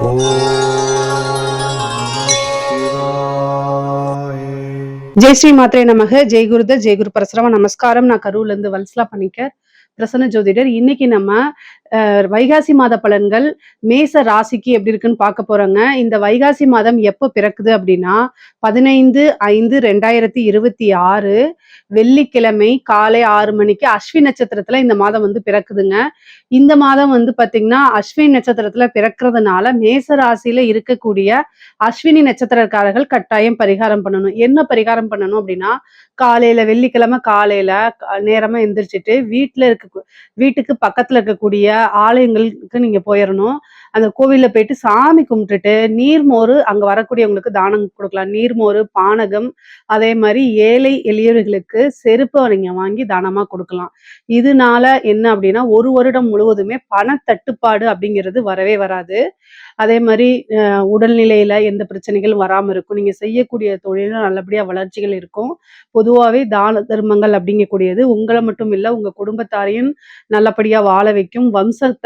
ஓம் நம சிவாய. ஜெய் ஸ்ரீ மாத்ரே நமக. ஜெய் குருத ஜெய் குரு பரசுரம நமஸ்காரம். நான் கரூர்ல இருந்து வல்சலா பண்ணிக்க பிரசன்ன ஜோதிடர். இன்னைக்கு நம்ம வைகாசி மாத பலன்கள் மேச ராசிக்கு எப்படி இருக்குன்னு பார்க்க போறோங்க. இந்த வைகாசி மாதம் எப்போ பிறக்குது அப்படின்னா 15/5/2026 வெள்ளிக்கிழமை காலை 6 மணிக்கு அஸ்வினி நட்சத்திரத்துல இந்த மாதம் வந்து பிறக்குதுங்க. இந்த மாதம் வந்து பாத்தீங்கன்னா அஸ்வினி நட்சத்திரத்துல பிறக்கிறதுனால மேச ராசியில இருக்கக்கூடிய அஸ்வினி நட்சத்திரக்காரர்கள் கட்டாயம் பரிகாரம் பண்ணணும். என்ன பரிகாரம் பண்ணணும் அப்படின்னா, காலையில வெள்ளிக்கிழமை காலையில நேரமா எந்திரிச்சிட்டு வீட்டுக்கு பக்கத்துல இருக்கக்கூடிய ஆலயங்களுக்கு நீங்க போயிடணும். அந்த கோவில்ல போயிட்டு சாமி கும்பிட்டுட்டு நீர்மோறு அங்க வரக்கூடியவங்களுக்கு தானம் கொடுக்கலாம். நீர்மோறு, பானகம், அதே மாதிரி ஏழை எளியவர்களுக்கு செருப்பை நீங்க வாங்கி தானமா கொடுக்கலாம். இதனால என்ன அப்படின்னா, ஒரு வருடம் முழுவதுமே பணத்தட்டுப்பாடு அப்படிங்கிறது வரவே வராது. அதே மாதிரி உடல்நிலையில எந்த பிரச்சனைகளும் வராம இருக்கும். நீங்க செய்யக்கூடிய தொழில நல்லபடியா வளர்ச்சிகள் இருக்கும். பொதுவாவே தான தர்மங்கள் அப்படிங்கக்கூடியது உங்கள மட்டும் இல்ல, உங்க குடும்பத்தாரையும் நல்லபடியா வாழ வைக்கும். வம்சத்த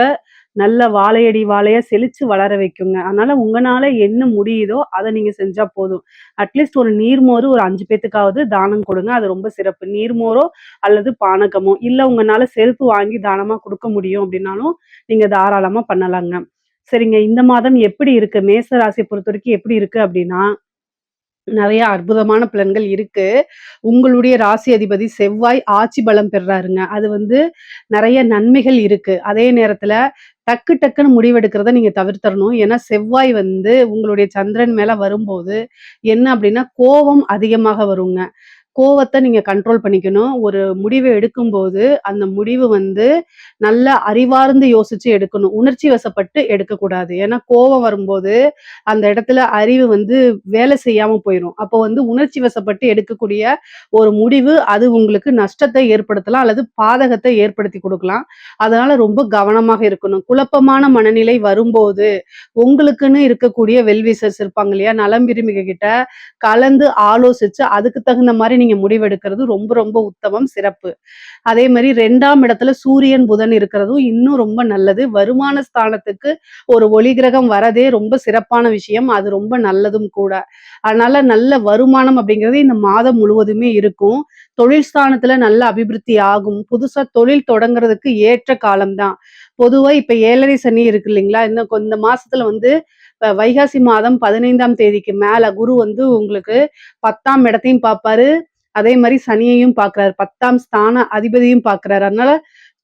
நல்ல வாழையடி வாழையா செழிச்சு வளர வைக்குங்க. அதனால உங்கனால என்ன முடியுதோ அத நீங்க செஞ்சா போதும். அட்லீஸ்ட் ஒரு நீர்மோரு ஒரு 5 பேத்துக்காவது தானம் கொடுங்க. அது ரொம்ப சிறப்பு. நீர்மோரோ அல்லது பானகமோ, இல்ல உங்கனால செருப்பு வாங்கி தானமா குடுக்க முடியும் அப்படின்னாலும் நீங்க தாராளமா பண்ணலாங்க. சரிங்க. இந்த மாதம் எப்படி இருக்கு? மேச ராசிய பொறுத்தவரைக்கும் எப்படி இருக்கு அப்படின்னா, நெறைய அற்புதமான பலன்கள் இருக்கு. உங்களுடைய ராசி அதிபதி செவ்வாய் ஆட்சி பலம் பெறாருங்க. அது வந்து நெறைய நன்மைகள் இருக்கு. அதே நேரத்துல டக்குன்னு முடிவெடுக்கிறத நீங்க தவிர்த்தரணும். ஏன்னா செவ்வாய் வந்து உங்களுடைய சந்திரன் மேல வரும்போது என்ன அப்படின்னா, கோவம் அதிகமாக வருங்க. கோவத்த நீங்க கண்ட்ரோல் பண்ணிக்கணும். ஒரு முடிவு எடுக்கும்போது, அந்த முடிவு வந்து நல்லா அறிவார்ந்து யோசிச்சு எடுக்கணும். உணர்ச்சி வசப்பட்டு எடுக்கக்கூடாது. ஏன்னா கோவம் வரும்போது, அந்த இடத்துல அறிவு வந்து வேலை செய்யாம போயிரும். அப்போ வந்து உணர்ச்சி வசப்பட்டு எடுக்கக்கூடிய ஒரு முடிவு, அது உங்களுக்கு நஷ்டத்தை ஏற்படுத்தலாம் அல்லது பாதகத்தை ஏற்படுத்தி குடுக்கலாம். அதனால ரொம்ப கவனமாக இருக்கணும். குழப்பமான மனநிலை வரும்போது, உங்களுக்குன்னு இருக்கக்கூடிய வெல்விஷர்ஸ் இருப்பாங்க இல்லையா? நலம் விரும்பிக கிட்ட கலந்து ஆலோசிச்சு, அதுக்கு தகுந்த மாரி நீங்க முடிவெடுக்கிறது ரொம்ப ரொம்ப உத்தமம், சிறப்பு. அதே மாரி 2ஆம் இடத்துல சூரியன், புதன் இருக்கிறதும் இன்னும் ரொம்ப நல்லது. வருமான ஸ்தானத்துக்கு ஒரு ஒளி கிரகம் வரதே ரொம்ப சிறப்பான விஷயம். அது ரொம்ப நல்லதும் கூட. அதனால நல்ல வருமானம் அப்படிங்கிறது இந்த மாதம் முழுவதுமே இருக்கும். தொழில் ஸ்தானத்துல நல்ல அபிவிருத்தி ஆகும். புதுசா தொழில் தொடங்குறதுக்கு ஏற்ற காலம் தான். பொதுவா இப்ப 7.5 சனி இருக்கு இல்லைங்களா? இந்த மாசத்துல வந்து வைகாசி மாதம் 15ஆம் தேதிக்கு மேல குரு வந்து உங்களுக்கு 10ஆம் இடத்தையும் பார்ப்பாரு. அதே மாரி சனியையும் பார்க்கிறாரு. 10ஆம் ஸ்தான அதிபதியும் பார்க்கிறாரு. அதனால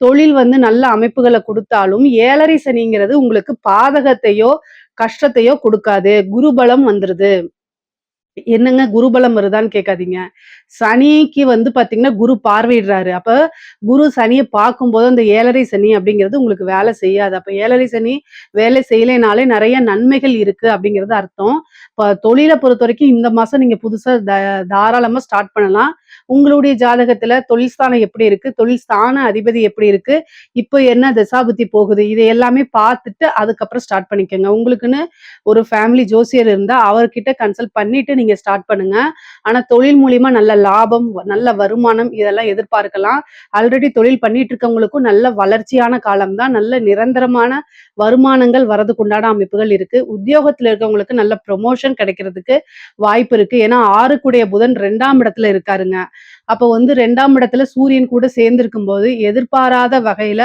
தொழில் வந்து நல்ல அமைப்புகள குடுத்தாலும் 7.5 சனிங்கிறது உங்களுக்கு பாதகத்தையோ, கஷ்டத்தையோ குடுக்காது. குரு பலம் வந்துருது. என்னங்க குருபலம் வருதான்னு கேட்காதீங்க. சனிக்கு வந்து பாத்தீங்கன்னா, குரு பார்வையிடுறாரு. அப்ப குரு சனிய பார்க்கும்போது அந்த 7.5 சனி அப்படிங்கிறது உங்களுக்கு வேலை செய்யாது. அப்ப 7.5 சனி வேலை செய்யலைனாலே நெறைய நன்மைகள் இருக்கு அப்படிங்கிறது அர்த்தம். இப்ப தொழில பொறுத்தவரைக்கும் இந்த மாசம் நீங்க புதுசா தாராளமா ஸ்டார்ட் பண்ணலாம். உங்களுடைய ஜாதகத்துல தொழில் ஸ்தானம் எப்படி இருக்கு? தொழில் ஸ்தான அதிபதி எப்படி இருக்கு? இப்ப என்ன தசாபுத்தி போகுது? இது எல்லாமே பார்த்துட்டு அதுக்கப்புறம் ஸ்டார்ட் பண்ணிக்கங்க. உங்களுக்குன்னு ஒரு ஃபேமிலி ஜோசியர் இருந்தா அவர்கிட்ட கன்சல்ட் பண்ணிட்டு நீங்க ஸ்டார்ட் பண்ணுங்க. ஆனா தொழில் மூலியமா நல்ல லாபம், நல்ல வருமானம் இதெல்லாம் எதிர்பார்க்கலாம். ஆல்ரெடி தொழில் பண்ணிட்டு இருக்கவங்களுக்கும் நல்ல வளர்ச்சியான காலம் தான். நல்ல நிரந்தரமான வருமானங்கள் வரதுக்கு உண்டான அமைப்புகள் இருக்கு. உத்தியோகத்துல இருக்கவங்களுக்கு நல்ல ப்ரொமோஷன் கிடைக்கிறதுக்கு வாய்ப்பு இருக்கு. ஏன்னா 6 புதன் 2ஆம் இடத்துல இருக்காருங்க. அப்போ வந்து 2ஆம் இடத்துல சூரியன் கூட சேர்ந்து இருக்கும்போது எதிர்பாராத வகையில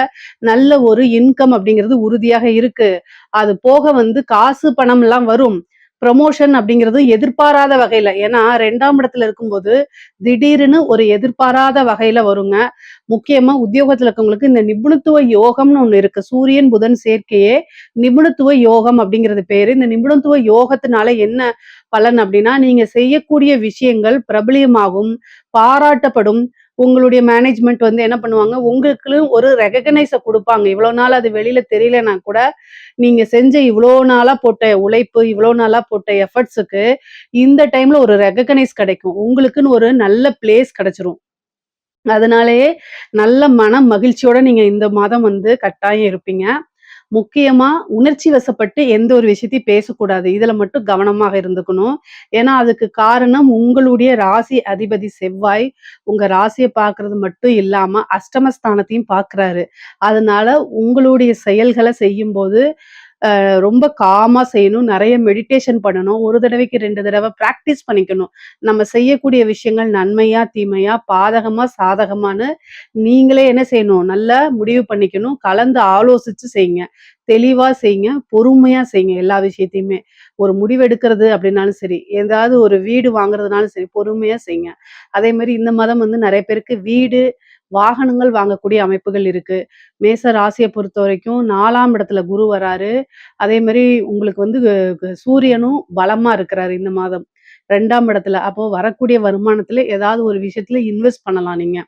நல்ல ஒரு இன்கம் அப்படிங்கிறது உறுதியாக இருக்கு. அது போக வந்து காசு பணம் எல்லாம் வரும். ப்ரமோஷன் அப்படிங்கிறது எதிர்பாராத வகையில. ஏன்னா 2ஆம் இடத்துல இருக்கும்போது திடீர்னு ஒரு எதிர்பாராத வகையில வருங்க. முக்கியமா உத்தியோகத்துல இருக்கவங்களுக்கு இந்த நிபுணத்துவ யோகம்னு ஒண்ணு இருக்கு. சூரியன், புதன் சேர்க்கையே நிபுணத்துவ யோகம் அப்படிங்கிறது பேரு. இந்த நிபுணத்துவ யோகத்தினால என்ன பலன் அப்படின்னா, நீங்க செய்யக்கூடிய விஷயங்கள் பிரபலியமாகும், பாராட்டப்படும். உங்களுடைய மேனேஜ்மெண்ட் வந்து என்ன பண்ணுவாங்க, உங்களுக்குன்னு ஒரு ரெகக்னைஸ குடுப்பாங்க. இவ்வளோ நாள் அது வெளியில தெரியலனா கூட, நீங்க செஞ்ச இவ்வளோ நாளா போட்ட உழைப்பு, இவ்வளோ நாளா போட்ட எஃபர்ட்ஸுக்கு இந்த டைம்ல ஒரு ரெகக்னைஸ் கிடைக்கும். உங்களுக்குன்னு ஒரு நல்ல பிளேஸ் கிடைச்சிரும். அதனாலேயே நல்ல மன மகிழ்ச்சியோட நீங்க இந்த மாதம் வந்து கட்டாயம் இருப்பீங்க. முக்கியமா உணர்ச்சி வசப்பட்டு எந்த ஒரு விஷயத்தையும் பேசக்கூடாது. இதுல மட்டும் கவனமாக இருந்துக்கணும். ஏன்னா, அதுக்கு காரணம் உங்களுடைய ராசி அதிபதி செவ்வாய், உங்க ராசிய பார்க்கறது மட்டும் இல்லாம அஷ்டமஸ்தானத்தையும் பார்க்கிறாரு. அதனால உங்களுடைய செயல்கள செய்யும்போது ரொம்ப காமா செய்யணும். நெறைய மெடிடேஷன் பண்ணணும். 1 தடவைக்கு 2 தடவ பிராக்டிஸ் பண்ணிக்கணும். நம்ம செய்யக்கூடிய விஷயங்கள் நன்மையா, தீமையா, பாதகமா, சாதகமான்னு நீங்களே என்ன செய்யணும்? நல்லா முடிவு பண்ணிக்கணும். கலந்து ஆலோசிச்சு செய்யுங்க. தெளிவா செய்யுங்க. பொறுமையா செய்யுங்க எல்லா விஷயத்தையுமே. ஒரு முடிவெடுக்கிறது அப்படின்னாலும் சரி, ஏதாவது ஒரு வீடு வாங்குறதுனாலும் சரி, பொறுமையா செய்யுங்க. அதே மாரி இந்த மாதம் வந்து நெறைய பேருக்கு வீடு, வாகனங்கள் வாங்கக்கூடிய அமைப்புகள் இருக்கு. மேச ராசிய பொறுத்தவரைக்கும் 4ஆம் இடத்துல குரு வராரு. அதே மாரி உங்களுக்கு வந்து சூரியனும் பலமா இருக்கிறாரு இந்த மாதம். 2ஆம் இடத்துல. அப்போ வரக்கூடிய வருமானத்துல ஏதாவது ஒரு விஷயத்துல இன்வெஸ்ட் பண்ணலாம் நீங்க.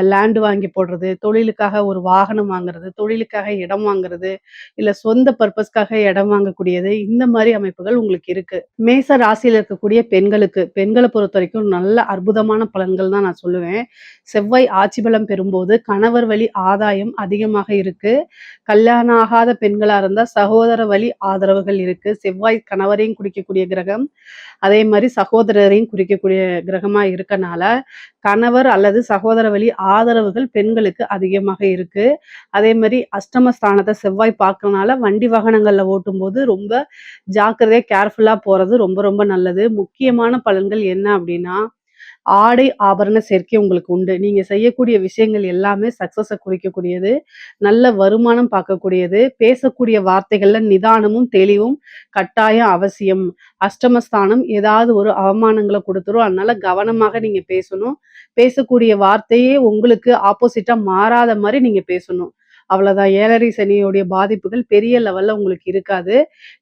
லேண்ட் வாங்கி போடுறது, தொழிலுக்காக ஒரு வாகனம் வாங்குறது, தொழிலுக்காக இடம் வாங்குறது, இல்ல சொந்த பர்ப்பஸ்க்காக இடம் வாங்கக்கூடியது, இந்த மாரி அமைப்புகள் உங்களுக்கு இருக்கு. மேச ராசியில இருக்கக்கூடிய பெண்கள பொறுத்தவரைக்கும் நல்ல அற்புதமான பலன்கள் தான் நான் சொல்லுவேன். செவ்வாய் ஆட்சி பலம் பெறும்போது கணவர் வழி ஆதாயம் அதிகமாக இருக்கு. கல்யாணம் ஆகாத பெண்களா இருந்தா சகோதர வழி ஆதரவுகள் இருக்கு. செவ்வாய் கணவரையும் குறிக்கக்கூடிய கிரகம். அதே மாரி சகோதரரையும் குறிக்கக்கூடிய கிரகமா இருக்கனால, கணவர் அல்லது சகோதர வழி ஆதரவுகள் பெண்களுக்கு அதிகமாக இருக்கு. அதே மாரி அஷ்டம ஸ்தானத்த செவ்வாய் பார்க்கறனால, வண்டி வாகனங்கள்ல ஓட்டும்போது ரொம்ப ஜாக்கிரதையா கேர்ஃபுல்லா போறது ரொம்ப ரொம்ப நல்லது. முக்கியமான பலன்கள் என்ன அப்டின்னா, ஆடை ஆபரண சேர்க்கை உங்களுக்கு உண்டு. நீங்க செய்யக்கூடிய விஷயங்கள் எல்லாமே சக்சஸ குறிக்கக்கூடியது. நல்ல வருமானம் பார்க்கக்கூடியது. பேசக்கூடிய வார்த்தைகள்ல நிதானமும், தெளிவும் கட்டாயம் அவசியம். அஷ்டமஸ்தானம் ஏதாவது ஒரு அவமானங்கள குடுத்துரும். அதனால கவனமாக நீங்க பேசணும். பேசக்கூடிய வார்த்தையே உங்களுக்கு ஆப்போசிட்டா மாறாத மாரி நீங்க பேசணும். அவ்வளதான். 7:30 சனியோடைய பாதிப்புகள் பெரிய லெவல்ல உங்களுக்கு இருக்காது.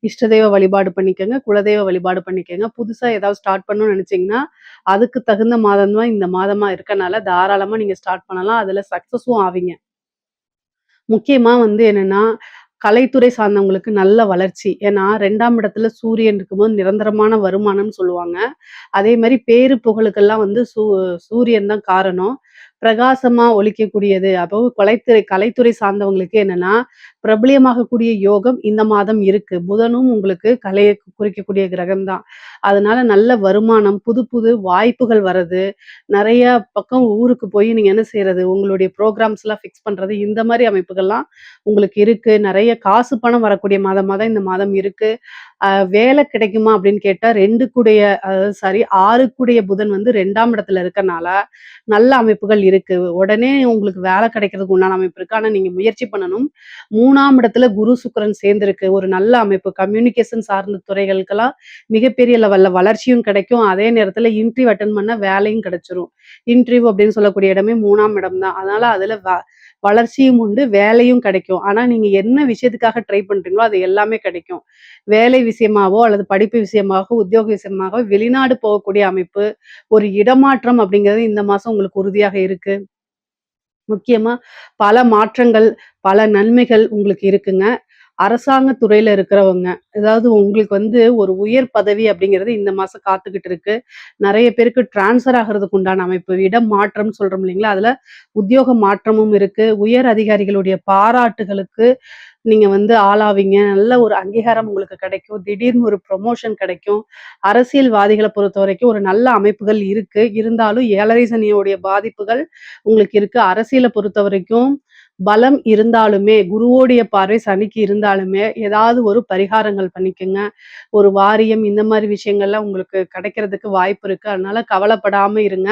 இஷ்ட தெய்வ வழிபாடு பண்ணிக்கங்க. குலதெய்வ வழிபாடு பண்ணிக்கங்க. புதுசா ஏதாவது ஸ்டார்ட் பண்ணணும்னு நெனச்சீங்கன்னா, அதுக்கு தகுந்த மாதம் தான் இந்த மாதமா இருக்கனால, தாராளமா நீங்க ஸ்டார்ட் பண்ணலாம். அதுல சக்சஸும் ஆவீங்க. முக்கியமா வந்து என்னன்னா, கலைத்துறை சார்ந்தவங்களுக்கு நல்ல வளர்ச்சி. ஏன்னா 2ஆம் இடத்துல சூரியன் இருக்கும்போது நிரந்தரமான வருமானம்னு சொல்லுவாங்க. அதே மாரி பேரு புகழுக்கெல்லாம் வந்து சூரியன் தான் காரணம். பிரகாசமா ஒளிக்கக்கூடியது. அப்போ கலைத்துறை சார்ந்தவங்களுக்கு என்னன்னா, பிரபலியமாகக்கூடிய யோகம் இந்த மாதம் இருக்கு. புதனும் உங்களுக்கு கலைய குறிக்கக்கூடிய கிரகம் தான். அதனால நல்ல வருமானம், புது புது வாய்ப்புகள் வர்றது, நெறைய பக்கம் ஊருக்கு போய் நீங்க என்ன செய்றது, உங்களுடைய ப்ரோகிராம்ஸ்லாம் ஃபிக்ஸ் பண்றது, இந்த மாரி அமைப்புகள்லாம் உங்களுக்கு இருக்கு. நெறைய காசு பணம் வரக்கூடிய மாதமா தான் இந்த மாதம் இருக்கு. வேலை கிடைக்குமா அப்படின்னு கேட்டா 2 கூடைய அதாவது சாரி 6 கூடைய புதன் வந்து 2ஆம் இடத்துல இருக்கனால, நல்ல அமைப்புகள் இருக்கு. உடனே உங்களுக்கு வேலை கிடைக்கிறதுக்கு உண்டான அமைப்பு இருக்கு. ஆனா நீங்க முயற்சி பண்ணணும். 3ஆம் இடத்துல குரு, சுக்கிரன் சேர்ந்திருக்கு. ஒரு நல்ல அமைப்பு. கம்யூனிகேஷன் சார்ந்த துறைகளுக்கெல்லாம் மிகப்பெரிய லெவல்ல வளர்ச்சியும் கிடைக்கும். அதே நேரத்துல இன்டர்வியூ அட்டெண்ட் பண்ணா வேலையும் கிடைச்சிரும். இன்டர்வியூ அப்படின்னு சொல்லக்கூடிய இடமே 3ஆம் இடம் தான். அதனால அதுல வளர்ச்சியும் உண்டு, வேலையும் கிடைக்கும். ஆனா நீங்க என்ன விஷயத்துக்காக ட்ரை பண்றீங்களோ, அது எல்லாமே கிடைக்கும். வேலை விஷயமாவோ அல்லது படிப்பு விஷயமாகவோ, உத்தியோக விஷயமாகவோ வெளிநாடு போகக்கூடிய அமைப்பு, ஒரு இடமாற்றம் அப்படிங்கிறது இந்த மாசம் உங்களுக்கு உறுதியாக இருக்கு. முக்கியமா பல மாற்றங்கள், பல நன்மைகள் உங்களுக்கு இருக்குங்க. அரசாங்க துறையில இருக்கிறவங்க, அதாவது உங்களுக்கு வந்து ஒரு உயர் பதவி அப்படிங்கிறது இந்த மாசம் காத்துக்கிட்டு இருக்கு. நெறைய பேருக்கு ட்ரான்ஸ்ஃபர் ஆகுறதுக்கு உண்டான அமைப்பு, இடம் மாற்றம்னு சொல்றோம் இல்லைங்களா? அதுல உத்தியோக மாற்றமும் இருக்கு. உயர் அதிகாரிகளுடைய பாராட்டுகளுக்கு நீங்க வந்து ஆளாவீங்க. நல்ல ஒரு அங்கீகாரம் உங்களுக்கு கிடைக்கும். திடீர்னு ஒரு ப்ரமோஷன் கிடைக்கும். அரசியல்வாதிகள பொறுத்தவரைக்கும் ஒரு நல்ல அமைப்புகள் இருக்கு. இருந்தாலும் 7:30 சனியோடைய பாதிப்புகள் உங்களுக்கு இருக்கு. அரசியல பொறுத்தவரைக்கும் பலம் இருந்தாலுமே, குருவோடைய பார்வை சனிக்கு இருந்தாலுமே, ஏதாவது ஒரு பரிகாரங்கள் பண்ணிக்கங்க. ஒரு வாரியம் இந்த மாரி விஷயங்கள்லாம் உங்களுக்கு கிடைக்கிறதுக்கு வாய்ப்பு இருக்கு. அதனால கவலைப்படாம இருங்க.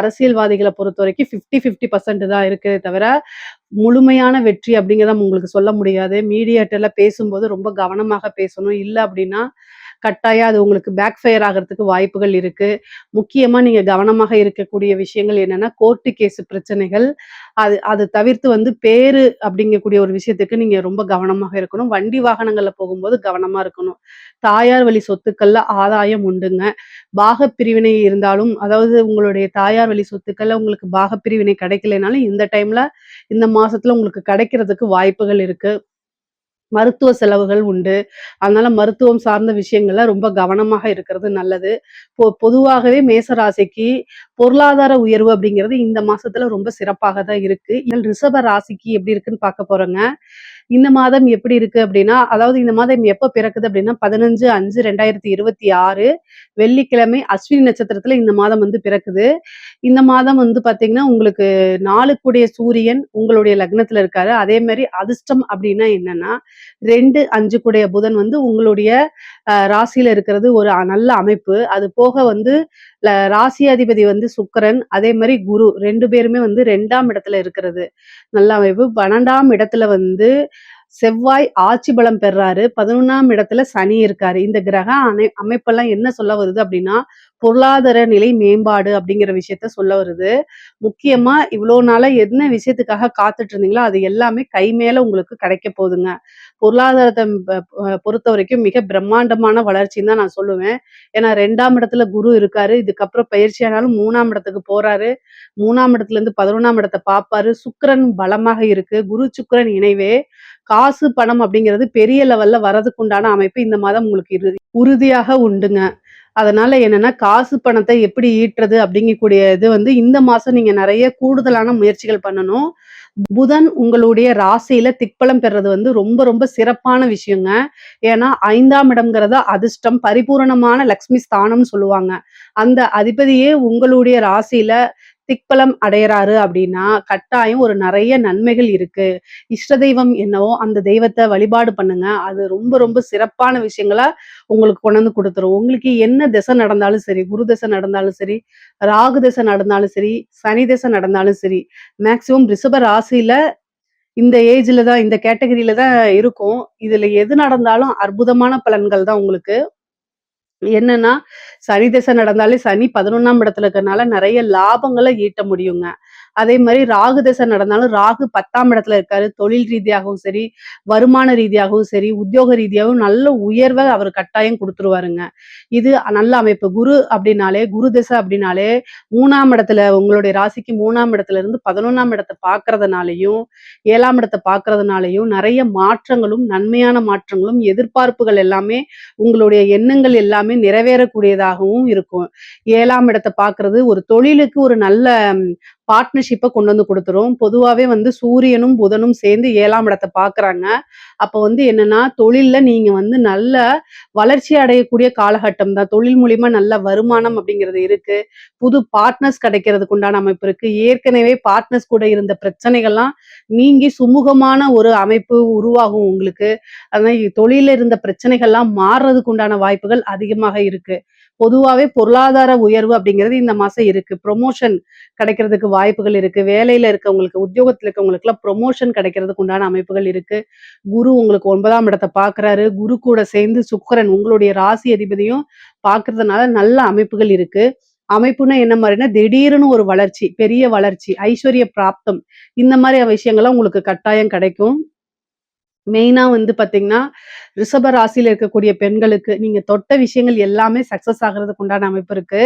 அரசியல்வாதிகள பொறுத்தவரைக்கும் 50 தான் இருக்கே தவிர, முழுமையான வெற்றி அப்படிங்கிறத உங்களுக்கு சொல்ல முடியாது. மீடியாட்டர்ல பேசும்போது ரொம்ப கவனமாக பேசணும். இல்ல அப்படின்னா, கட்டாயம் அது உங்களுக்கு பேக் ஃபயர் ஆகுறதுக்கு வாய்ப்புகள் இருக்கு. முக்கியமா நீங்க கவனமாக இருக்கக்கூடிய விஷயங்கள் என்னன்னா, கோர்ட்டு கேஸ் பிரச்சனைகள். அது அது தவிர்த்து வந்து பேரு அப்படிங்கக்கூடிய ஒரு விஷயத்துக்கு நீங்க ரொம்ப கவனமாக இருக்கணும். வண்டி வாகனங்கள்ல போகும்போது கவனமா இருக்கணும். தாயார் வழி சொத்துக்கள்ல ஆதாயம் உண்டுங்க. பாகப்பிரிவினை இருந்தாலும், அதாவது உங்களுடைய தாயார் வழி சொத்துக்கள்ல உங்களுக்கு பாகப்பிரிவினை கிடைக்கலைனாலும், இந்த டைம்ல இந்த மாசத்துல உங்களுக்கு கிடைக்கிறதுக்கு வாய்ப்புகள் இருக்கு. மருத்துவ செலவுகள் உண்டு. அதனால மருத்துவம் சார்ந்த விஷயங்கள்ல ரொம்ப கவனமாக இருக்கிறது நல்லது. பொதுவாகவே மேச ராசிக்கு பொருளாதார உயர்வு அப்படிங்கிறது இந்த மாசத்துல ரொம்ப சிறப்பாக தான் இருக்கு. ரிஷப ராசிக்கு எப்படி இருக்குன்னு பார்க்க போறோங்க. இந்த மாதம் எப்படி இருக்கு அப்படின்னா, அதாவது இந்த மாதம் எப்ப பிறக்குது அப்படின்னா 15/5/2026 வெள்ளிக்கிழமை அஸ்வினி நட்சத்திரத்துல இந்த மாதம் வந்து பிறக்குது. இந்த மாதம் வந்து பார்த்தீங்கன்னா, உங்களுக்கு 4க்குடைய சூரியன் உங்களுடைய லக்னத்துல இருக்காரு. அதே மாரி அதிர்ஷ்டம் அப்படின்னா என்னன்னா, 2, 5க்குடைய புதன் வந்து உங்களுடைய ராசியில இருக்கிறது ஒரு நல்ல அமைப்பு. அது போக வந்து ராசி அதிபதி வந்து சுக்கிரன், அதே மாரி குரு 2 பேருமே வந்து 2ஆம் இடத்துல இருக்கிறது. நல்ல அமைப்பு. 12ஆம் இடத்துல வந்து செவ்வாய் ஆட்சி பலம் பெறாரு. 11ஆம் இடத்துல சனி இருக்காரு. இந்த கிரக அமைப்பெல்லாம் என்ன சொல்ல வருது அப்படின்னா, பொருளாதார நிலை மேம்பாடு அப்படிங்கிற விஷயத்த சொல்ல வருது. முக்கியமா இவ்ளோ நாளா என்ன விஷயத்துக்காக காத்துட்டு இருந்தீங்களோ, அது எல்லாமே கை மேல உங்களுக்கு கிடைக்க போதுங்க. பொருளாதாரத்த பொறுத்தவரைக்கும் மிக பிரம்மாண்டமான வளர்ச்சின்னு தான் நான் சொல்லுவேன். ஏன்னா 2ஆம் இடத்துல குரு இருக்காரு. இதுக்கப்புறம் பயிற்சியானாலும் 3ஆம் இடத்துக்கு போறாரு. 3ஆம் இடத்துலருந்து 11ஆம் இடத்த பார்ப்பாரு. சுக்கிரன் பலமாக இருக்கு. குரு, சுக்கிரன் இணைவே காசு, பணம் அப்படிங்கிறது பெரிய லெவல்ல வரதுக்கு உண்டான அமைப்பு இந்த மாதம் உங்களுக்கு உறுதியாக உண்டுங்க. அதனால என்னன்னா, காசு பணத்த எப்படி ஈட்டுறது அப்படிங்கக்கூடிய இது வந்து இந்த மாசம் நீங்க நெறைய கூடுதலான முயற்சிகள் பண்ணணும். புதன் உங்களுடைய ராசியில திக்பலம் பெறது வந்து ரொம்ப ரொம்ப சிறப்பான விஷயங்க. ஏன்னா 5ஆம் இடம்ங்கிறது அதிர்ஷ்டம், பரிபூரணமான லக்ஷ்மி ஸ்தானம்னு சொல்லுவாங்க. அந்த அதிபதியே உங்களுடைய ராசியில திக்பலம் அடையறாரு அப்படின்னா, கட்டாயம் ஒரு நெறைய நன்மைகள் இருக்கு. இஷ்ட தெய்வம் என்னவோ அந்த தெய்வத்த வழிபாடு பண்ணுங்க. அது ரொம்ப ரொம்ப சிறப்பான விஷயங்களா உங்களுக்கு கொண்டு வந்து குடுத்துரும். உங்களுக்கு என்ன திசை நடந்தாலும் சரி, குரு திசை நடந்தாலும் சரி, ராகு திசை நடந்தாலும் சரி, சனி திசை நடந்தாலும் சரி, மேக்ஸிமம் ரிஷப ராசியில இந்த ஏஜ்ல தான் இந்த கேட்டகரியில தான் இருக்கும். இதுல எது நடந்தாலும் அற்புதமான பலன்கள் தான் உங்களுக்கு. என்னன்னா, சனி திசை நடந்தாலே சனி 11ஆம் இடத்துல இருக்கறனால நெறைய லாபங்கள ஈட்ட முடியுங்க. அதே மாரி ராகு திசை நடந்தாலும் ராகு 10ஆம் இடத்துல இருக்காரு. தொழில் ரீதியாகவும் சரி, வருமான ரீதியாகவும் சரி, உத்தியோக ரீதியாகவும் நல்ல உயர்வ அவர் கட்டாயம் குடுத்துருவாருங்க. இது நல்ல அமைப்பு. குரு திசை அப்படின்னாலே 3ஆம் இடத்துல உங்களுடைய ராசிக்கு 3ஆம் இடத்துல இருந்து 11ஆம் இடத்த பார்க்கறதுனாலயும், 7ஆம் இடத்த பார்க்கறதுனாலயும் நெறைய மாற்றங்களும், நன்மையான மாற்றங்களும், எதிர்பார்ப்புகள் எல்லாமே உங்களுடைய எண்ணங்கள் எல்லாமே நிறைவேறக்கூடியதாகவும் இருக்கும். 7ஆம் இடத்த பார்க்கறது ஒரு தொழிலுக்கு ஒரு நல்ல பார்ட்னர்ஷிப்ப கொண்டு வந்து குடுத்துரும். பொதுவாவே வந்து சூரியனும், புதனும் சேர்ந்து 7ஆம் இடத்த பார்க்குறாங்க. அப்ப வந்து என்னன்னா, தொழில்ல நீங்க வந்து நல்ல வளர்ச்சி அடையக்கூடிய காலகட்டம் தான். தொழில் மூலியமா நல்ல வருமானம் அப்படிங்கிறது இருக்கு. புது பார்ட்னர்ஸ் கிடைக்கிறதுக்கு உண்டான அமைப்பு இருக்கு. ஏற்கனவே பார்ட்னர்ஸ் கூட இருந்த பிரச்சனைகள்லாம் நீங்கி சுமூகமான ஒரு அமைப்பு உருவாகும் உங்களுக்கு. அதனால தொழில்ல இருந்த பிரச்சனைகள்லாம் மாறுறதுக்கு உண்டான வாய்ப்புகள் அதிகமாக இருக்கு. பொதுவாவே பொருளாதார உயர்வு அப்படிங்கிறது இந்த மாசம் இருக்கு. ப்ரொமோஷன் கிடைக்கிறதுக்கு வாய்ப்புகள் இருக்கு. வேலையில இருக்கவங்களுக்கு, உத்தியோகத்துல இருக்கவங்களுக்குலாம் ப்ரொமோஷன் கிடைக்கிறதுக்கு உண்டான அமைப்புகள் இருக்கு. குரு உங்களுக்கு 9ஆம் இடத்த பார்க்குறாரு. குரு கூட சேர்ந்து சுக்கிரன் உங்களுடைய ராசி அதிபதியும் பார்க்கறதுனால நல்ல அமைப்புகள் இருக்கு. அமைப்புன்னா என்ன மாரின்னா, திடீர்னு ஒரு வளர்ச்சி, பெரிய வளர்ச்சி, ஐஸ்வர்ய பிராப்தம் இந்த மாரி விஷயங்கள்லாம் உங்களுக்கு கட்டாயம் கிடைக்கும். மெயினா வந்து பார்த்தீங்கன்னா, ரிஷப ராசியில இருக்கக்கூடிய பெண்களுக்கு, நீங்க தொட்ட விஷயங்கள் எல்லாமே சக்சஸ் ஆகுறதுக்கு உண்டான அமைப்பு இருக்கு.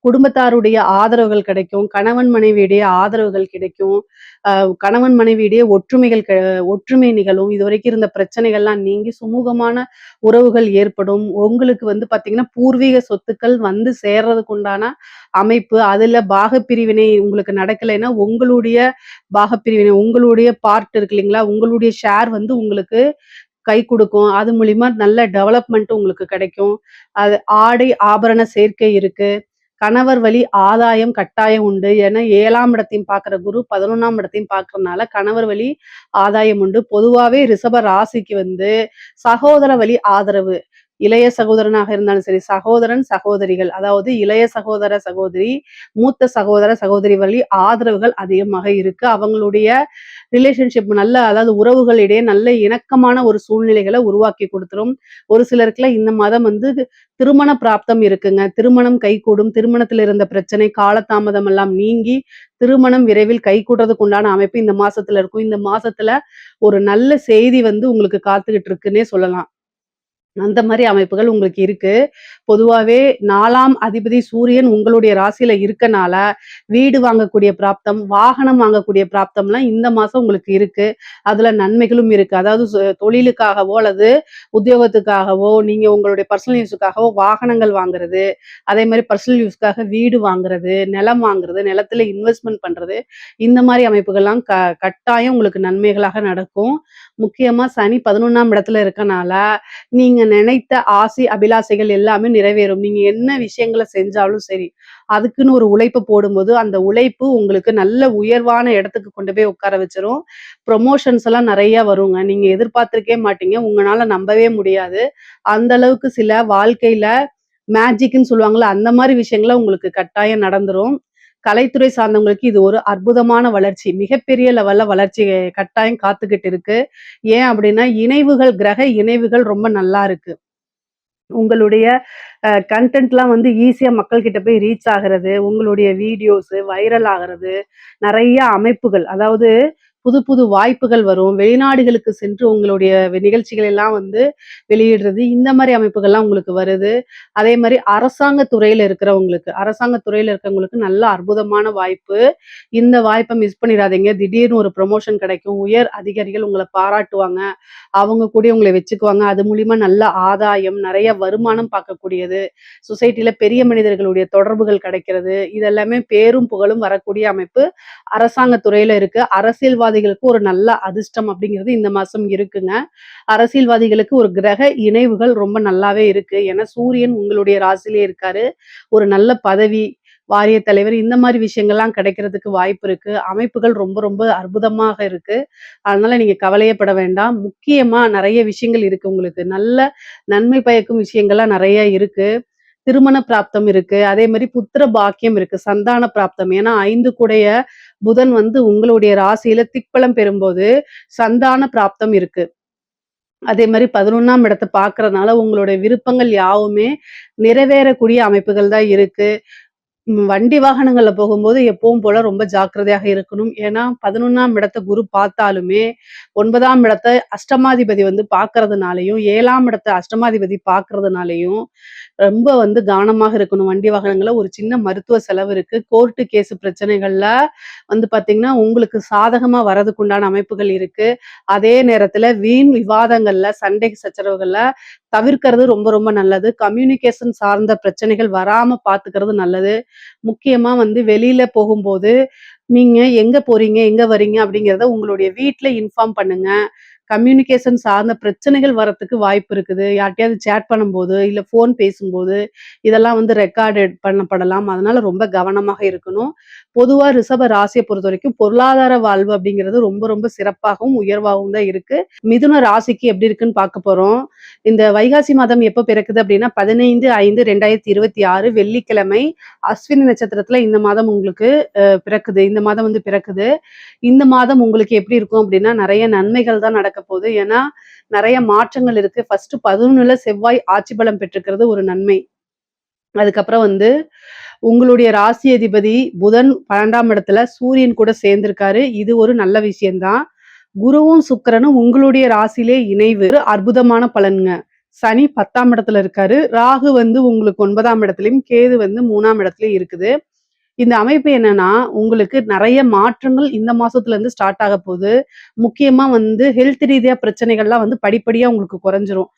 குடும்பத்தாருடைய ஆதரவுகள் கிடைக்கும். கணவன் மனைவியுடைய ஆதரவுகள் கிடைக்கும். அ கணவன் மனைவியிடையே ஒற்றுமை நிகழும். இதுவரைக்கும் இருந்த பிரச்சனைகள்லாம் நீங்கி சுமூகமான உறவுகள் ஏற்படும். உங்களுக்கு வந்து பார்த்தீங்கன்னா, பூர்வீக சொத்துக்கள் வந்து சேர்றதுக்கு உண்டான அமைப்பு. அதுல பாகப்பிரிவினை உங்களுக்கு நடக்கலைன்னா, உங்களுடைய பாகப்பிரிவினை உங்களுடைய பார்ட் இருக்கு இல்லைங்களா? உங்களுடைய ஷேர் வந்து உங்களுக்கு கை குடுக்கும். அது மூலியமா நல்ல டெவலப்மெண்ட் உங்களுக்கு கிடைக்கும். அது ஆடை, ஆபரண சேர்க்கை இருக்கு. கணவர் வழி ஆதாயம் கட்டாயம் உண்டு. ஏன்னா 7ஆம் இடத்தையும் பார்க்குற குரு 11ஆம் இடத்தையும் பார்க்கறனால கணவர் வழி ஆதாயம் உண்டு. பொதுவாவே ரிஷப ராசிக்கு வந்து சகோதர வழி ஆதரவு. இளைய சகோதரனாக இருந்தாலும் சரி, சகோதரன், சகோதரிகள் அதாவது இளைய சகோதர, சகோதரி, மூத்த சகோதர, சகோதரி வழி ஆதரவுகள் அதிகமாக இருக்கு. அவங்களுடைய ரிலேஷன்ஷிப் நல்ல அதாவது உறவுகளிடையே நல்ல இணக்கமான ஒரு சூழ்நிலைகளை உருவாக்கி குடுத்துரும். ஒரு சிலருக்குலாம் இந்த மாதம் வந்து திருமண பிராப்தம் இருக்குங்க. திருமணம் கைகூடும். திருமணத்துல இருந்த பிரச்சனை, காலதாமதம் எல்லாம் நீங்கி, திருமணம் விரைவில் கைகூடுறதுக்கு உண்டான அமைப்பு இந்த மாசத்துல இருக்கும். இந்த மாசத்துல ஒரு நல்ல செய்தி வந்து உங்களுக்கு காத்துக்கிட்டு இருக்குன்னே சொல்லலாம். அந்த மாரி அமைப்புகள் உங்களுக்கு இருக்கு. பொதுவாவே 4ஆம் அதிபதி சூரியன் உங்களுடைய ராசியில இருக்கனால, வீடு வாங்கக்கூடிய பிராப்தம், வாகனம் வாங்கக்கூடிய பிராப்தம்லாம் இந்த மாசம் உங்களுக்கு இருக்கு. அதுல நன்மைகளும் இருக்கு. அதாவது தொழிலுக்காகவோ அல்லது உத்தியோகத்துக்காகவோ, நீங்க உங்களுடைய பர்சனல் யூஸுக்காகவோ வாகனங்கள் வாங்குறது, அதே மாரி பர்சனல் யூஸ்க்காக வீடு வாங்குறது, நிலம் வாங்குறது, நிலத்துல இன்வெஸ்ட்மென்ட் பண்றது, இந்த மாரி அமைப்புகள்லாம் கட்டாயம் உங்களுக்கு நன்மைகளாக நடக்கும். முக்கியமா சனி 11ஆம் இடத்துல இருக்கனால, நீங்க நினைத்த ஆசை, அபிலாசைகள் எல்லாமே நிறைவேறும். நீங்க என்ன விஷயங்கள செஞ்சாலும் சரி, அதுக்குன்னு ஒரு உழைப்பு போடும்போது, அந்த உழைப்பு உங்களுக்கு நல்ல உயர்வான இடத்துக்கு கொண்டு போய் உட்கார வச்சுரும். ப்ரமோஷன்ஸ் எல்லாம் நெறைய வருங்க. நீங்க எதிர்பார்த்திருக்கவே மாட்டீங்க. உங்கனால நம்பவே முடியாது. அந்த அளவுக்கு சில வாழ்க்கையில மேஜிக்ன்னு சொல்லுவாங்கல்ல, அந்த மாரி விஷயங்கள்லாம் உங்களுக்கு கட்டாயம் நடந்துரும். கலைத்துறை சார்ந்தவங்களுக்கு இது ஒரு அற்புதமான வளர்ச்சி. மிகப்பெரிய லெவல்ல வளர்ச்சி கட்டாயம் காத்துக்கிட்டு இருக்கு. ஏன் அப்டின்னா, இணைவுகள், கிரக இணைவுகள் ரொம்ப நல்லா இருக்கு. உங்களுடைய கன்டென்ட்லாம் வந்து ஈஸியா மக்கள் கிட்ட போய் ரீச் ஆகுறது, உங்களுடைய வீடியோஸ் வைரல் ஆகுறது, நெறைய அமைப்புகள் அதாவது புது புது வாய்ப்புகள் வரும். வெளிநாடுகளுக்கு சென்று உங்களுடைய நிகழ்ச்சிகள் எல்லாம் வந்து வெளியிடுறது, இந்த மாரி அமைப்புகள்லாம் உங்களுக்கு வருது. அதே மாரி அரசாங்க துறையில இருக்கிறவங்களுக்கு அரசாங்க துறையில இருக்கிறவங்களுக்கு நல்ல அற்புதமான வாய்ப்பு. இந்த வாய்ப்ப மிஸ் பண்ணிறாதீங்க. திடீர்னு ஒரு ப்ரமோஷன் கிடைக்கும். உயர் அதிகாரிகள் உங்கள பாராட்டுவாங்க. அவங்க கூடயே உங்கள வச்சுக்குவாங்க. அது மூலியமா நல்ல ஆதாயம், நெறைய வருமானம் பார்க்கக்கூடியது. சொசைட்டில பெரிய மனிதர்களுடைய தொடர்புகள் கிடைக்கிறது. இதெல்லாமே பேரும் புகழும் வரக்கூடிய அமைப்பு அரசாங்க துறையில இருக்கு. அரசியல்வாதிகளுக்கு ஒரு நல்ல அதிர்ஷ்டம் அப்படிங்கிறது இந்த மாசம் இருக்குங்க. அரசியல்வாதிகளுக்கு ஒரு கிரக இணைவுகள் ரொம்ப நல்லாவே இருக்கு. ஏன்னா சூரியன் உங்களுடைய ராசியிலே இருக்காரு. ஒரு நல்ல பதவி, வாரிய தலைவர் இந்த மாரி விஷயங்கள்லாம் கிடைக்கிறதுக்கு வாய்ப்பு இருக்கு. அமைப்புகள் ரொம்ப ரொம்ப அற்புதமாக இருக்கு. அதனால நீங்க கவலையே பட வேண்டாம். முக்கியமா நெறைய விஷயங்கள் இருக்கு உங்களுக்கு. நல்ல நன்மை பயக்கும் விஷயங்கள்லாம் நெறைய இருக்கு. திருமண பிராப்தம் இருக்கு. அதே மாரி புத்திர பாக்கியம் இருக்கு. சந்தான பிராப்தம். ஏன்னா 5 கூடைய புதன் வந்து உங்களுடைய ராசியில திக்பலம் பெறும்போது, சந்தான பிராப்தம் இருக்கு. அதே மாரி 11ஆம் இடத்த பார்க்கறதுனால உங்களுடைய விருப்பங்கள் யாவுமே நிறைவேறக்கூடிய அமைப்புகள் தான் இருக்கு. வண்டி வாகனங்கள்ல போகும்போது எப்பவும் போல ரொம்ப ஜாக்கிரதையாக இருக்கணும். ஏன்னா 11ஆம் இடத்த குரு பார்த்தாலுமே, 9ஆம் இடத்த அஷ்டமாதிபதி வந்து பார்க்கறதுனாலயும், 7ஆம் இடத்த அஷ்டமாதிபதி பார்க்கறதுனாலயும், ரொம்ப வந்து கவனமாக இருக்கணும். வண்டி வாகனங்கள்ல ஒரு சின்ன மருத்துவ செலவு இருக்கு. கோர்ட்டு கேஸ் பிரச்சனைகள்ல வந்து பார்த்தீங்கன்னா, உங்களுக்கு சாதகமா வரதுக்கு உண்டான அமைப்புகள் இருக்கு. அதே நேரத்துல வீண் விவாதங்கள்ல, சண்டை சச்சரவுகள்ல தவிர்க்கிறது ரொம்ப ரொம்ப நல்லது. கம்யூனிகேஷன் சார்ந்த பிரச்சனைகள் வராம பார்த்துக்கிறது நல்லது. முக்கியமா வந்து வெளியில போகும்போது, நீங்க எங்க போறீங்க? எங்க வரீங்க? அப்படிங்கிறத உங்களுடைய வீட்ல இன்ஃபார்ம் பண்ணுங்க. கம்யூனிகேஷன் சார்ந்த பிரச்சனைகள் வரத்துக்கு வாய்ப்பு இருக்குது. யார்ட்டயாவது சேட் பண்ணும்போது, இல்ல ஃபோன் பேசும்போது, இதெல்லாம் வந்து ரெக்கார்டட் பண்ணப்படலாம். அதனால ரொம்ப கவனமாக இருக்கணும். பொதுவா ரிஷப ராசிய பொறுத்தவரைக்கும் பொருளாதார வாழ்வு அப்படிங்கிறது ரொம்ப ரொம்ப சிறப்பாகவும், உயர்வாகவும் தான் இருக்கு. மிதுன ராசிக்கு எப்படி இருக்குன்னு பார்க்க போறோம். இந்த வைகாசி மாதம் எப்ப பிறக்குது அப்படின்னா 15/5/2026 வெள்ளிக்கிழமை அஸ்வினி நட்சத்திரத்துல இந்த மாதம் உங்களுக்கு பிறக்குது. இந்த மாதம் வந்து பிறக்குது. இந்த மாதம் உங்களுக்கு எப்படி இருக்கும் அப்படின்னா, நெறைய நன்மைகள் தான் நடக்க போகுது. ஏன்னா, நெறைய மாற்றங்கள் இருக்கு. ஃபர்ஸ்ட் 11ல செவ்வாய் ஆட்சி பலம் பெற்றிருக்கிறது ஒரு நன்மை. அதுக்கப்புறம் வந்து உங்களுடைய ராசி அதிபதி புதன் 12ஆம் இடத்துல சூரியன் கூட சேர்ந்திருக்காரு. இது ஒரு நல்ல விஷயம் தான். குருவும் சுக்கிரனும் உங்களுடைய ராசியிலே இணைவு. ஒரு அற்புதமான பலன்ங்க. சனி 10ஆம் இடத்துல இருக்காரு. ராகு வந்து உங்களுக்கு 9ஆம் இடத்துலயும், கேது வந்து 3ஆம் இடத்துலயும் இருக்குது. இந்த அமைப்பு என்னன்னா, உங்களுக்கு நெறைய மாற்றங்கள் இந்த மாசத்துல இருந்து ஸ்டார்ட் ஆக போது. முக்கியமா வந்து ஹெல்த் ரீதியா பிரச்சனைகள்லாம் வந்து படிப்படியா உங்களுக்கு குறைஞ்சிரும்.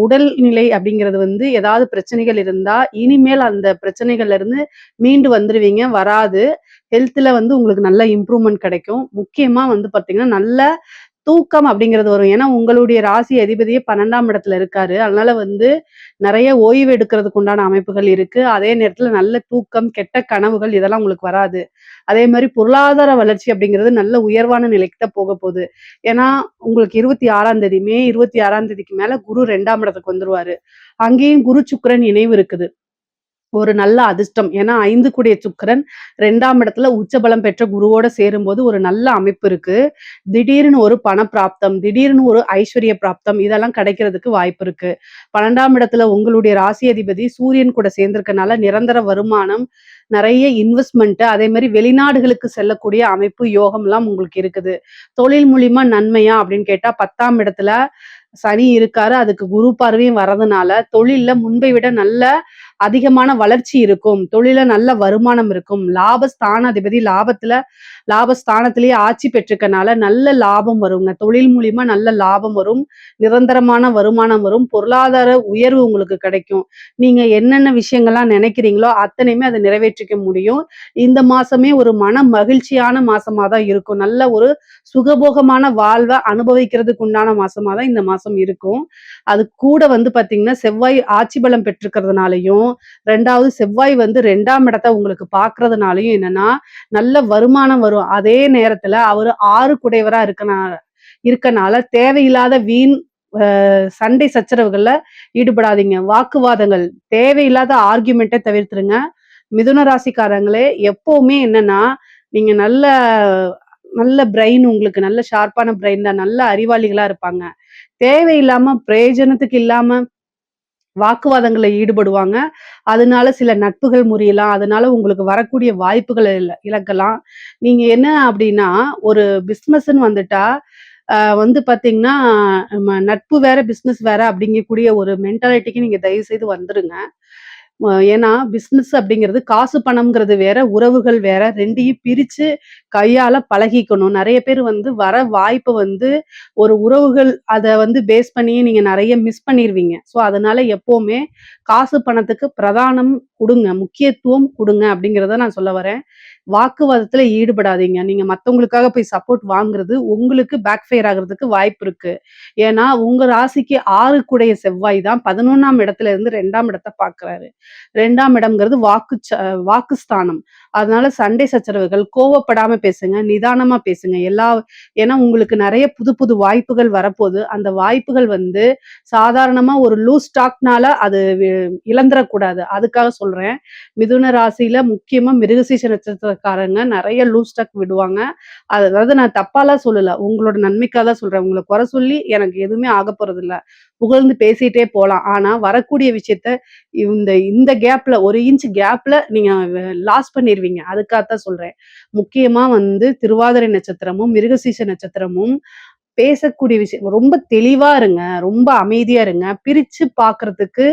உடல்நிலை அப்படிங்கிறது வந்து ஏதாவது பிரச்சனைகள் இருந்தா, இனிமேல் அந்த பிரச்சனைகள்ல இருந்து மீண்டு வந்துருவீங்க. வராது. ஹெல்த்ல வந்து உங்களுக்கு நல்ல இம்ப்ரூவ்மென்ட் கிடைக்கும். முக்கியமா வந்து பார்த்தீங்கன்னா, நல்ல தூக்கம் அப்படிங்கிறது வரும். ஏன்னா, உங்களுடைய ராசி அதிபதியே 12ஆம் இடத்துல இருக்காரு. அதனால வந்து நெறைய ஓய்வு எடுக்கிறதுக்கு உண்டான அமைப்புகள் இருக்கு. அதே நேரத்துல நல்ல தூக்கம், கெட்ட கனவுகள் இதெல்லாம் உங்களுக்கு வராது. அதே மாரி பொருளாதார வளர்ச்சி அப்படிங்கிறது நல்ல உயர்வான நிலைக்கு தான் போகப்போது. ஏன்னா, உங்களுக்கு 26ஆம் தேதி மே 26ஆம் தேதிக்கு மேல குரு 2ஆம் இடத்துக்கு வந்துருவாரு. அங்கேயும் குரு, சுக்கிரன் இணைவு இருக்குது. ஒரு நல்ல அதிர்ஷ்டம். ஏன்னா 5 கூடிய சுக்கிரன் 2ஆம் இடத்துல உச்சபலம் பெற்ற குருவோட சேரும்போது ஒரு நல்ல அமைப்பு இருக்கு. திடீர்னு ஒரு பணப்பிராப்தம், திடீர்னு ஒரு ஐஸ்வர்ய பிராப்தம் இதெல்லாம் கிடைக்கிறதுக்கு வாய்ப்பு இருக்கு. 12ஆம் இடத்துல உங்களுடைய ராசி அதிபதி சூரியன் கூட சேர்ந்திருக்கனால நிரந்தர வருமானம், நெறைய இன்வெஸ்ட்மென்ட் அதே மாரி வெளிநாடுகளுக்கு செல்லக்கூடிய அமைப்பு, யோகம்லாம் உங்களுக்கு இருக்குது. தொழில் மூலியமா நன்மையா அப்படின்னு கேட்டா 10ஆம் இடத்துல சனி இருக்காரு. அதுக்கு குரு பார்வையும் வர்றதுனால, தொழில்ல முன்பை விட நல்ல அதிகமான வளர்ச்சி இருக்கும். தொழில்ல நல்ல வருமானம் இருக்கும். லாபஸ்தானாதிபதி லாபஸ்தானத்திலேயே ஆட்சி பெற்றிருக்கனால நல்ல லாபம் வருங்க. தொழில் மூலியமா நல்ல லாபம் வரும். நிரந்தரமான வருமானம் வரும். பொருளாதார உயர்வு உங்களுக்கு கிடைக்கும். நீங்க என்னென்ன விஷயங்கள்லாம் நினைக்கிறீங்களோ, அத்தனையுமே அத நிறைவேற்றிக்க முடியும். இந்த மாசமே ஒரு மன மகிழ்ச்சியான மாசமா தான் இருக்கும். நல்ல ஒரு சுகபோகமான வாழ்வ அனுபவிக்கிறதுக்கு உண்டான மாசமா தான் இந்த மாசம் இருக்கும். அது கூட வந்து பார்த்தீங்கன்னா, செவ்வாய் ஆட்சி பலம் பெற்றிருக்கிறதுனாலயும், 2வது செவ்வாய் வந்து 2ஆம் இடத்த உங்களுக்கு பார்க்கிறதுனாலயும் என்னன்னா, நல்ல வருமானம் வரும். அதே நேரத்துல அவரு 6 குடையவரா இருக்கனால தேவையில்லாத வீண் சண்டை சச்சரவுகள்ல ஈடுபடாதீங்க. வாக்குவாதங்கள், தேவையில்லாத ஆர்கியூமெண்ட்ட தவிர்த்துருங்க. மிதுன ராசிக்காரங்களே எப்பவுமே என்னன்னா, நீங்க நல்ல நல்ல பிரெயின் உங்களுக்கு நல்ல ஷார்ப்பான பிரெயின் தான். நல்ல அறிவாளிகளா இருப்பாங்க. தேவையில்லாம பிரயோஜனத்துக்கு இல்லாம வாக்குவாதங்கள்ல ஈடுபடுவாங்க. அதனால சில நட்புகள் முறியலாம். அதனால உங்களுக்கு வரக்கூடிய வாய்ப்புகள இழக்கலாம். நீங்க என்ன அப்டின்னா, ஒரு பிசினஸ்ன்னு வந்துட்டா, வந்து பார்த்தீங்கன்னா, நம்ம நட்பு வேற, பிசினஸ் வேற அப்படிங்கக்கூடிய ஒரு மென்டாலிட்டிக்கு நீங்க தயவு செய்து வந்துருங்க. ஏன்னா பிசினஸ் அப்படிங்கிறது காசு பணம்ங்கிறது வேற, உறவுகள் வேற. 2யும் பிரிச்சு கையாள பழகிக்கணும். நெறைய பேர் வந்து வர வாய்ப்ப வந்து ஒரு உறவுகள் அத வந்து பேஸ் பண்ணியே நீங்க நெறைய மிஸ் பண்ணிருவீங்க. ஸோ அதனால எப்பவுமே காசு பணத்துக்கு பிரதானம் குடுங்க. முக்கியத்துவம் குடுங்க அப்படிங்கிறத நான் சொல்ல வரேன். வாக்குவாதத்துல ஈடுபடாதீங்க. நீங்க மத்தவங்களுக்காக போய் சப்போர்ட் வாங்குறது உங்களுக்கு பேக் ஃபயர் ஆகுறதுக்கு வாய்ப்பு இருக்கு. ஏன்னா உங்க ராசிக்கு 6 கூடைய செவ்வாய் தான் 11ஆம் இடத்துல இருந்து 2ஆம் இடத்த பார்க்குறாரு. 2ஆம் இடம்ங்கிறது வாக்குஸ்தானம். அதனால சண்டை சச்சரவுகள், கோவப்படாம பேசுங்க, நிதானமா பேசுங்க. ஏன்னா உங்களுக்கு நெறைய புது புது வாய்ப்புகள் வரப்போது. அந்த வாய்ப்புகள் வந்து சாதாரணமா ஒரு லூஸ் டாக்னால அது இழந்துறக்கூடாது. அதுக்காக சொல்றேன். மிதுன ராசியில முக்கியமா மிருகசீரிஷ நட்சத்திரக்காரங்க நெறைய லூஸ் டாக் விடுவாங்க. அதாவது நான் தப்பாலாம் சொல்லல. உங்களோட நன்மைக்காக தான் சொல்றேன். உங்கள குறை சொல்லி எனக்கு எதுவுமே ஆகப்போறதில்ல. புகழ்ந்து பேசிட்டே போலாம். ஆனா வரக்கூடிய விஷயத்த இந்த இந்த கேப்ல 1 இன்ச் கேப்ல நீங்க லாஸ் பண்ணிருவீங்க. அதுக்காகத்தான் சொல்றேன். முக்கியமா வந்து திருவாதிரை நட்சத்திரமும், மிருகசீரிஷ நட்சத்திரமும் பேசக்கூடிய விஷயம் ரொம்ப தெளிவா இருங்க. ரொம்ப அமைதியா இருங்க. பிரிச்சு பார்க்கறதுக்கு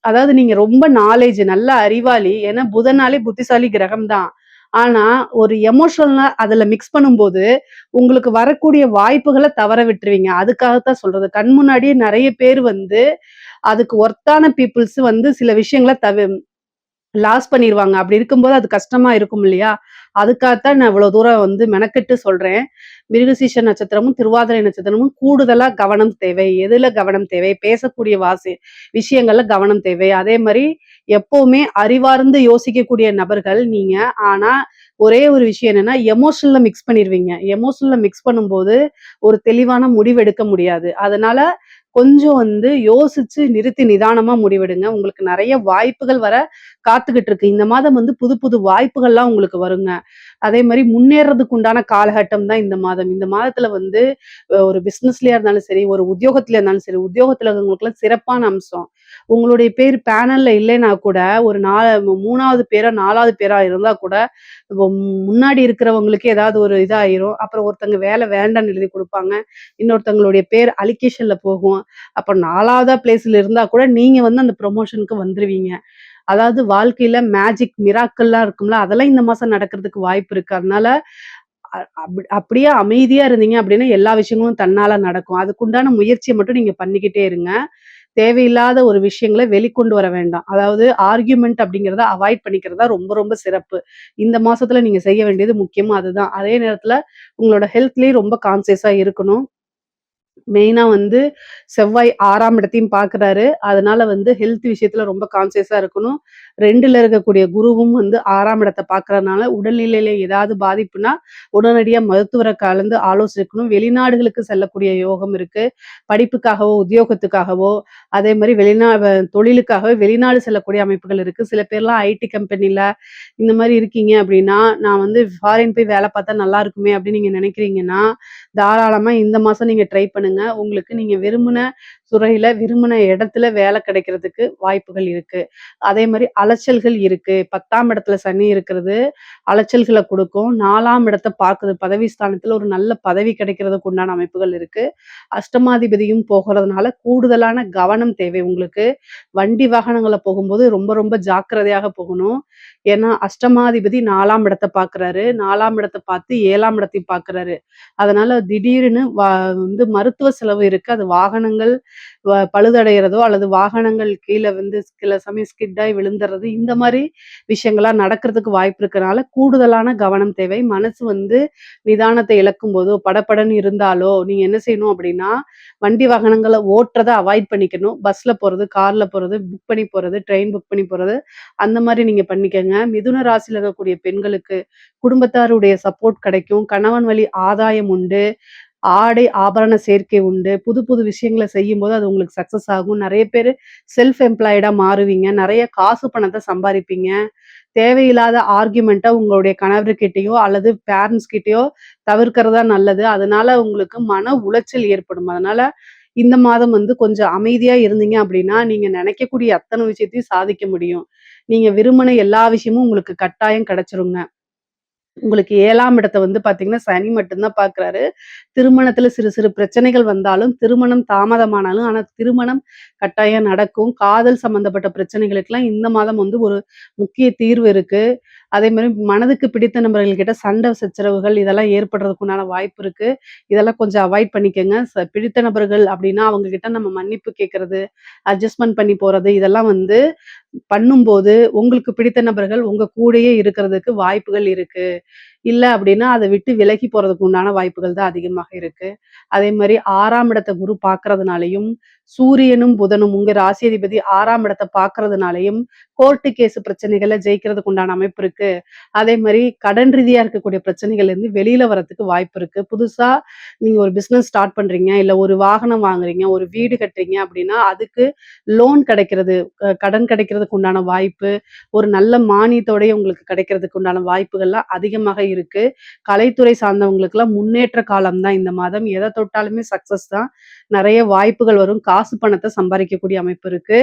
அதாவது நீங்க ரொம்ப நல்ல அறிவாளி. ஏன்னா புதனாலே புத்திசாலி கிரகம் தான். ஆனா ஒரு எமோஷனலா அதுல மிக்ஸ் பண்ணும்போது, உங்களுக்கு வரக்கூடிய வாய்ப்புகள தவற விட்டுருவீங்க. அதுக்காகத்தான் சொல்றது. கண் முன்னாடியே நெறைய பேர் வந்து அதுக்கு ஒர்த்தான பீப்பிள்ஸ் வந்து சில விஷயங்கள லாஸ் பண்ணிருவாங்க. அப்படி இருக்கும்போது அது கஷ்டமா இருக்கும் இல்லையா? அதுக்காகத்தான் நான் இவ்வளவு தூரம் வந்து மெனக்கெட்டு சொல்றேன். மிருகசீரிஷ நட்சத்திரமும், திருவாதிரை நட்சத்திரமும் கூடுதலா கவனம் தேவை. எதுல கவனம் தேவை? பேசக்கூடிய விஷயங்கள்ல கவனம் தேவை. அதே மாரி எப்பவுமே அறிவார்ந்து யோசிக்கக்கூடிய நபர்கள் நீங்க. ஆனா, ஒரே ஒரு விஷயம் என்னன்னா, எமோஷனல்ல மிக்ஸ் பண்ணிருவீங்க. எமோஷனல்ல மிக்ஸ் பண்ணும்போது, ஒரு தெளிவான முடிவு எடுக்க முடியாது. அதனால கொஞ்சம் வந்து யோசிச்சு நிறுத்தி நிதானமா முடிவெடுங்க. உங்களுக்கு நெறைய வாய்ப்புகள் வர காத்துக்கிட்டு இருக்கு. இந்த மாதம் வந்து புது புது வாய்ப்புகள்லாம் உங்களுக்கு வருங்க. அதே மாரி முன்னேறதுக்கு உண்டான காலகட்டம் தான் இந்த மாதம். இந்த மாதத்துல வந்து ஒரு பிசினஸ்லயா இருந்தாலும் சரி, ஒரு உத்தியோகத்துல இருந்தாலும் சரி, உத்தியோகத்துல இருக்கவங்களுக்குலாம் சிறப்பான அம்சம். உங்களுடைய பேர் பேனல்ல இல்லைன்னா கூட, ஒரு 3வது பேரா, 4வது பேரா இருந்தா கூட, இப்போ முன்னாடி இருக்கிறவங்களுக்கு ஏதாவது ஒரு இதாயிரும். அப்புறம் ஒருத்தங்க வேலை வேண்டான்னு எழுதி குடுப்பாங்க. இன்னொருத்தவங்களுடைய பேர் அலிகேஷன்ல போகும். அப்ப 4வதா பிளேஸ்ல இருந்தா கூட நீங்க வந்து அந்த ப்ரமோஷனுக்கு வந்துருவீங்க. அதாவது வாழ்க்கையில மேஜிக் மிராக்கிள்லாம் இருக்கும்ல, அதெல்லாம் இந்த மாசம் நடக்கிறதுக்கு வாய்ப்பு இருக்கு. அதனால அப்படியே அமைதியா இருந்தீங்க அப்படின்னா, எல்லா விஷயங்களும் தன்னால நடக்கும். அதுக்குண்டான முயற்சிய மட்டும் நீங்க பண்ணிக்கிட்டே இருங்க. தேவையில்லாத ஒரு விஷயங்கள வெளிக்கொண்டு வர வேண்டாம். அதாவது ஆர்கியூமென்ட் அப்படிங்கிறத அவாய்ட் பண்ணிக்கிறது தான் ரொம்ப ரொம்ப சிறப்பு. இந்த மாசத்துல நீங்க செய்ய வேண்டியது முக்கியமா அதுதான். அதே நேரத்துல உங்களோட ஹெல்த்லயும் ரொம்ப கான்ஷியஸா இருக்கணும். மெயினா வந்து செவ்வாய் 6ஆம் இடத்தையும் பார்க்குறாரு. அதனால வந்து ஹெல்த் விஷயத்துல ரொம்ப கான்ஷியஸா இருக்கணும். 2ல இருக்கக்கூடிய குருவும் வந்து 6ஆம் இடத்த பார்க்கறனால, உடல்நிலையில ஏதாவது பாதிப்புனா, உடனடியா மருத்துவர கலந்து ஆலோசிக்கணும். வெளிநாடுகளுக்கு செல்லக்கூடிய யோகம் இருக்கு. படிப்புக்காகவோ, உத்தியோகத்துக்காகவோ, அதே மாரி தொழிலுக்காகவே வெளிநாடு செல்லக்கூடிய அமைப்புகள் இருக்கு. சில பேர்லாம் ஐடி கம்பெனில இந்த மாரி இருக்கீங்க அப்படின்னா, நான் வந்து ஃபாரின் போய் வேலை பார்த்தா நல்லா இருக்குமே அப்படின்னு நீங்க நினைக்கிறீங்கன்னா, தாராளமா இந்த மாசம் நீங்க ட்ரை பண்ணுங்க. உங்களுக்கு நீங்க விரும்பின துறையில, விரும்பின இடத்துல வேலை கிடைக்கிறதுக்கு வாய்ப்புகள் இருக்கு. அதே மாரி அலைச்சல்கள் இருக்கு. 10ஆம் இடத்துல சனி இருக்கிறது அலைச்சல்கள குடுக்கும். 4ஆம் இடத்த பாக்குது. பதவி ஸ்தானத்துல ஒரு நல்ல பதவி கிடைக்கிறதுக்கு உண்டான அமைப்புகள் இருக்கு. அஷ்டமாதிபதியும் போகிறதுனால கூடுதலான கவனம் தேவை உங்களுக்கு. வண்டி வாகனங்கள்ல போகும்போது ரொம்ப ரொம்ப ஜாக்கிரதையாக போகணும். ஏன்னா அஷ்டமாதிபதி 4ஆம் இடத்த பாக்குறாரு. 4ஆம் இடத்த பார்த்து 7ஆம் இடத்தையும் பாக்குறாரு. அதனால திடீர்னு வந்து மருத்துவ செலவு இருக்கு. அது வாகனங்கள் பழுதடைகிறதோ அல்லது வாகனங்கள் கீழ வந்து சில சமயம் ஸ்கிட் ஆயி விழுந்துறது, இந்த மாரி விஷயங்களா நடக்கிறதுக்கு வாய்ப்பு இருக்கனால கூடுதலான கவனம் தேவை. மனசு வந்து நிதானத்தை இழக்கும்போதோ, படபடன்னு இருந்தாலோ, நீங்க என்ன செய்யணும் அப்படின்னா, வண்டி வாகனங்கள ஓட்டுறத அவாய்ட் பண்ணிக்கணும். பஸ்ல போறது, கார்ல போறது, புக் பண்ணி போறது, ட்ரெயின் புக் பண்ணி போறது, அந்த மாரி நீங்க பண்ணிக்கங்க. மிதுன ராசியில இருக்கக்கூடிய பெண்களுக்கு குடும்பத்தாருடைய சப்போர்ட் கிடைக்கும். கணவன் வழி ஆதாயம் உண்டு. ஆடை ஆபரண சேர்க்கை உண்டு. புது புது விஷயங்கள செய்யும்போது அது உங்களுக்கு சக்சஸ் ஆகும். நெறைய பேரு செல்ஃப் எம்ப்ளாய்டா மாறுவீங்க. நெறைய காசு பணத்த சம்பாரிப்பீங்க. தேவையில்லாத ஆர்க்யூமென்ட்ட உங்களுடைய கணவர்கிட்டயோ அல்லது பேரண்ட்ஸ் கிட்டயோ தவிர்க்கிறது தான் நல்லது. அதனால உங்களுக்கு மன உளைச்சல் ஏற்படும். அதனால இந்த மாதம் வந்து கொஞ்சம் அமைதியா இருந்தீங்க அப்படின்னா, நீங்க நெனைக்கக்கூடிய அத்தன விஷயத்தையும் சாதிக்க முடியும். நீங்க விரும்பின எல்லா விஷயமும் உங்களுக்கு கட்டாயம் கிடைச்சிருங்க. உங்களுக்கு 7ஆம் இடத்த வந்து பார்த்தீங்கன்னா, சனி மட்டும் தான் பார்க்குறாரு. திருமணத்தில சிறு சிறு பிரச்சனைகள் வந்தாலும், திருமணம் தாமதமானாலும், ஆனா திருமணம் கட்டாயம் நடக்கும். காதல் சம்மந்தப்பட்ட பிரச்சனைகளுக்கெல்லாம் இந்த மாதம் வந்து ஒரு முக்கிய தீர்வு இருக்கு. அதேமாரி மனதுக்கு பிடித்த நபர்கள் கிட்ட சண்டை சச்சரவுகள் இதெல்லாம் ஏற்படுறதுக்கு உண்டான வாய்ப்பு இருக்கு. இதெல்லாம் கொஞ்சம் அவாய்ட் பண்ணிக்கங்க. பிடித்த நபர்கள் அப்டின்னா, அவங்க கிட்ட நம்ம மன்னிப்பு கேட்கறது, அட்ஜஸ்ட்மென்ட் பண்ணி போறது, இதெல்லாம் வந்து பண்ணும்போது, உங்களுக்கு பிடித்த நபர்கள் உங்க கூடயே இருக்கிறதுக்கு வாய்ப்புகள் இருக்கு. இல்ல அப்டின்னா, அத விட்டு விலகி போறதுக்கு உண்டான வாய்ப்புகள் தான் அதிகமாக இருக்கு. அதே மாரி 6ஆம் இடத்த குரு பார்க்கறதுனாலயும், சூரியனும், புதனும் உங்க ராசி அதிபதி 6ஆம் இடத்த பார்க்கறதுனாலயும், கோர்ட்டு கேஸ் பிரச்சனைகள ஜெயிக்கிறதுக்கு உண்டான அமைப்பு இருக்கு. அதே மாரி கடன் ரீதியா இருக்கக்கூடிய பிரச்சனைகள்லேருந்து வெளியில வரதுக்கு வாய்ப்பு இருக்கு. புதுசா நீங்க ஒரு பிசினஸ் ஸ்டார்ட் பண்றீங்க, இல்ல ஒரு வாகனம் வாங்குறீங்க, ஒரு வீடு கட்டுறீங்க அப்டின்னா, அதுக்கு லோன் கிடைக்கிறது, கடன் கிடைக்கிறதுக்கு உண்டான வாய்ப்பு, ஒரு நல்ல மானியத்தோடயே உங்களுக்கு கிடைக்கிறதுக்கு உண்டான வாய்ப்புகள்லாம் அதிகமாக இருக்கு. கலைத்துறை சார்ந்தவங்களுக்குலாம் முன்னேற்ற காலம் தான் இந்த மாதம். எத தொட்டாலுமே சக்சஸ் தான். நெறைய வாய்ப்புகள் வரும். காசு பணத்த சம்பாரிக்கக்கூடிய அமைப்பு இருக்கு.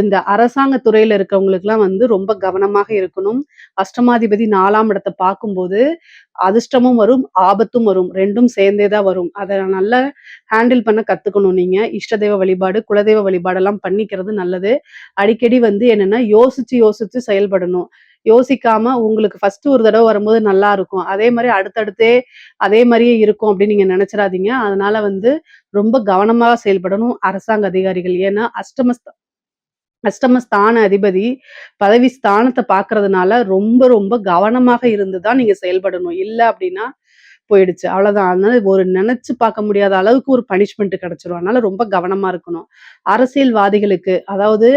இந்த அரசாங்க துறையில இருக்கவங்களுக்குலாம் வந்து ரொம்ப கவனமாக இருக்கணும். அஷ்டமாதிபதி 4ஆம் இடத்த பார்க்கும்போது, அதிர்ஷ்டமும் வரும், ஆபத்தும் வரும். 2ம் சேர்ந்தே தான் வரும். அத நல்லா ஹேண்டில் பண்ண கத்துக்கணும் நீங்க. இஷ்ட தெய்வ வழிபாடு, குலதெய்வ வழிபாடெல்லாம் பண்ணிக்கிறது நல்லது. அடிக்கடி வந்து என்னன்னா, யோசிச்சு யோசிச்சு செயல்படணும். யோசிக்காம உங்களுக்கு ஃபர்ஸ்ட்டு ஒரு தடவ வரும்போது நல்லா இருக்கும். அதே மாரி அடுத்தடுத்தே அதே மாரியே இருக்கும் அப்படின்னு நீங்க நெனச்சிராதீங்க. அதனால வந்து ரொம்ப கவனமா செயல்படணும் அரசாங்க அதிகாரிகள். ஏன்னா அஷ்டமஸ்தான அதிபதி பதவி ஸ்தானத்த பார்க்கறதுனால ரொம்ப ரொம்ப கவனமாக இருந்து தான் நீங்க செயல்படணும். இல்ல அப்டின்னா போயிடுச்சு. அவ்வளோதான். அதனால ஒரு நெனச்சு பார்க்க முடியாத அளவுக்கு ஒரு பனிஷ்மென்ட் கிடைச்சிரும். அதனால ரொம்ப கவனமா இருக்கணும். அரசியல்வாதிகளுக்கு அதாவது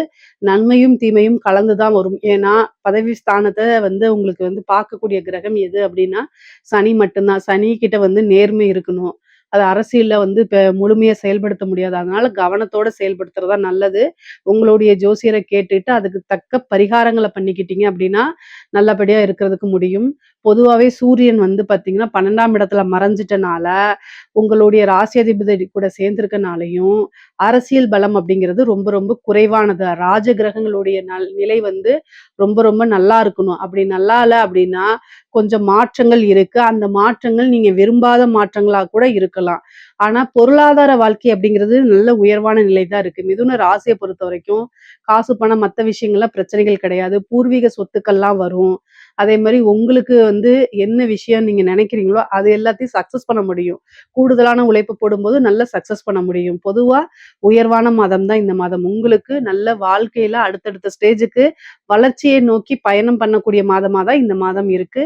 நன்மையும், தீமையும் கலந்து தான் வரும். ஏன்னா, பதவி ஸ்தானத்த வந்து உங்களுக்கு வந்து பார்க்கக்கூடிய கிரகம் எது அப்டின்னா, சனி மட்டும் தான். சனி கிட்ட வந்து நேர்மை இருக்கணும். அது அரசியல்ல வந்து இப்ப முழுமையா செயல்படுத்த முடியாது. அதனால கவனத்தோட செயல்படுத்துறது தான் நல்லது. உங்களுடைய ஜோசியர கேட்டுட்டு அதுக்கு தக்க பரிகாரங்கள பண்ணிக்கிட்டீங்க அப்டின்னா, நல்லபடியா இருக்கிறதுக்கு முடியும். பொதுவாவே சூரியன் வந்து பார்த்தீங்கன்னா, 12ஆம் இடத்துல மறைஞ்சிட்டனால, உங்களுடைய ராசி அதிபதி கூட சேர்ந்திருக்கனாலயும், அரசியல் பலம் அப்படிங்கிறது ரொம்ப ரொம்ப குறைவானது. ராஜ கிரகங்களுடைய நிலை வந்து ரொம்ப ரொம்ப நல்லா இருக்கணும். அப்படி நல்லா இல்ல அப்படின்னா, கொஞ்சம் மாற்றங்கள் இருக்கு. அந்த மாற்றங்கள் நீங்க விரும்பாத மாற்றங்களா கூட இருக்கலாம். ஆனா, பொருளாதார வாழ்க்கை அப்படிங்கிறது நல்ல உயர்வான நிலை தான் இருக்கு. மிதுன ராசிய பொறுத்தவரைக்கும், காசு, பணம் மத்த விஷயங்கள்ல பிரச்சனைகள் கிடையாது. பூர்வீக சொத்துக்கள்லாம் வரும். அதே மாரி உங்களுக்கு வந்து என்ன விஷயம் நீங்க நினைக்கிறீங்களோ, அது எல்லாத்தையும் சக்சஸ் பண்ண முடியும். கூடுதலான உழைப்பு போடும்போது நல்ல சக்சஸ் பண்ண முடியும். பொதுவா உயர்வான மாதம் தான் இந்த மாதம். உங்களுக்கு நல்ல வாழ்க்கையில அடுத்தடுத்த ஸ்டேஜுக்கு வளர்ச்சியை நோக்கி பயணம் பண்ணக்கூடிய மாதமா தான் இந்த மாதம் இருக்கு.